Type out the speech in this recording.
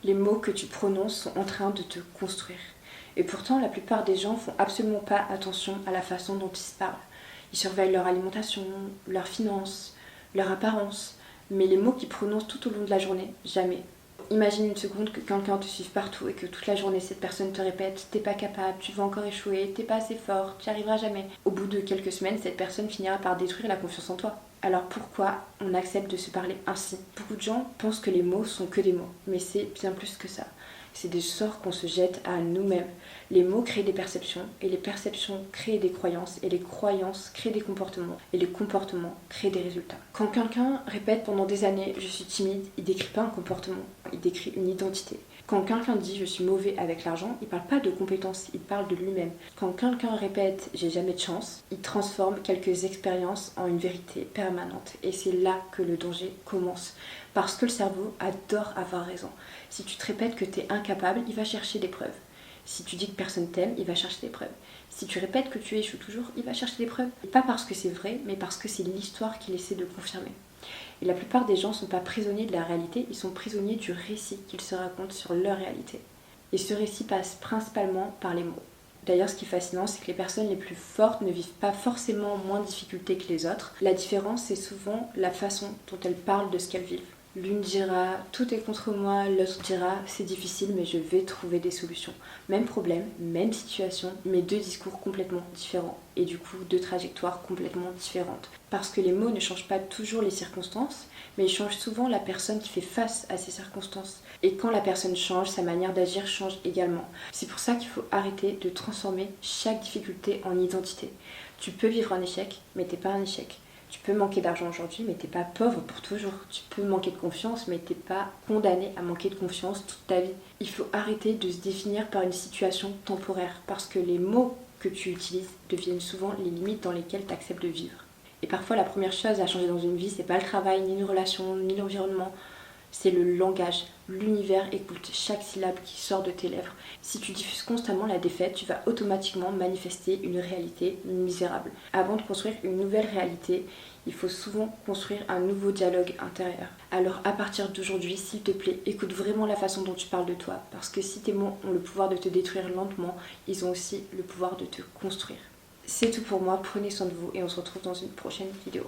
Les mots que tu prononces sont en train de te construire. Et pourtant, la plupart des gens font absolument pas attention à la façon dont ils se parlent. Ils surveillent leur alimentation, leurs finances, leur apparence, mais les mots qu'ils prononcent tout au long de la journée, jamais. Imagine une seconde que quelqu'un te suive partout et que toute la journée cette personne te répète « t'es pas capable, tu vas encore échouer, t'es pas assez fort, tu n'y arriveras jamais ». Au bout de quelques semaines, cette personne finira par détruire la confiance en toi. Alors pourquoi on accepte de se parler ainsi? Beaucoup de gens pensent que les mots sont que des mots, mais c'est bien plus que ça. C'est des sorts qu'on se jette à nous-mêmes. Les mots créent des perceptions, et les perceptions créent des croyances, et les croyances créent des comportements, et les comportements créent des résultats. Quand quelqu'un répète pendant des années « je suis timide », il décrit pas un comportement, il décrit une identité. Quand quelqu'un dit « je suis mauvais avec l'argent », il parle pas de compétences, il parle de lui-même. Quand quelqu'un répète « j'ai jamais de chance », il transforme quelques expériences en une vérité permanente. Et c'est là que le danger commence. Parce que le cerveau adore avoir raison. Si tu te répètes que tu es incapable, il va chercher des preuves. Si tu dis que personne t'aime, il va chercher des preuves. Si tu répètes que tu échoues toujours, il va chercher des preuves. Et pas parce que c'est vrai, mais parce que c'est l'histoire qu'il essaie de confirmer. Et la plupart des gens ne sont pas prisonniers de la réalité, ils sont prisonniers du récit qu'ils se racontent sur leur réalité. Et ce récit passe principalement par les mots. D'ailleurs, ce qui est fascinant, c'est que les personnes les plus fortes ne vivent pas forcément moins de difficultés que les autres. La différence, c'est souvent la façon dont elles parlent de ce qu'elles vivent. L'une dira « tout est contre moi », l'autre dira « c'est difficile mais je vais trouver des solutions ». Même problème, même situation, mais deux discours complètement différents et du coup deux trajectoires complètement différentes. Parce que les mots ne changent pas toujours les circonstances, mais ils changent souvent la personne qui fait face à ces circonstances. Et quand la personne change, sa manière d'agir change également. C'est pour ça qu'il faut arrêter de transformer chaque difficulté en identité. Tu peux vivre un échec, mais t'es pas un échec. Tu peux manquer d'argent aujourd'hui, mais t'es pas pauvre pour toujours. Tu peux manquer de confiance, mais t'es pas condamné à manquer de confiance toute ta vie. Il faut arrêter de se définir par une situation temporaire, parce que les mots que tu utilises deviennent souvent les limites dans lesquelles tu acceptes de vivre. Et parfois, la première chose à changer dans une vie, c'est pas le travail, ni une relation, ni l'environnement. C'est le langage. L'univers écoute chaque syllabe qui sort de tes lèvres. Si tu diffuses constamment la défaite, tu vas automatiquement manifester une réalité misérable. Avant de construire une nouvelle réalité, il faut souvent construire un nouveau dialogue intérieur. Alors à partir d'aujourd'hui, s'il te plaît, écoute vraiment la façon dont tu parles de toi. Parce que si tes mots ont le pouvoir de te détruire lentement, ils ont aussi le pouvoir de te construire. C'est tout pour moi, prenez soin de vous et on se retrouve dans une prochaine vidéo.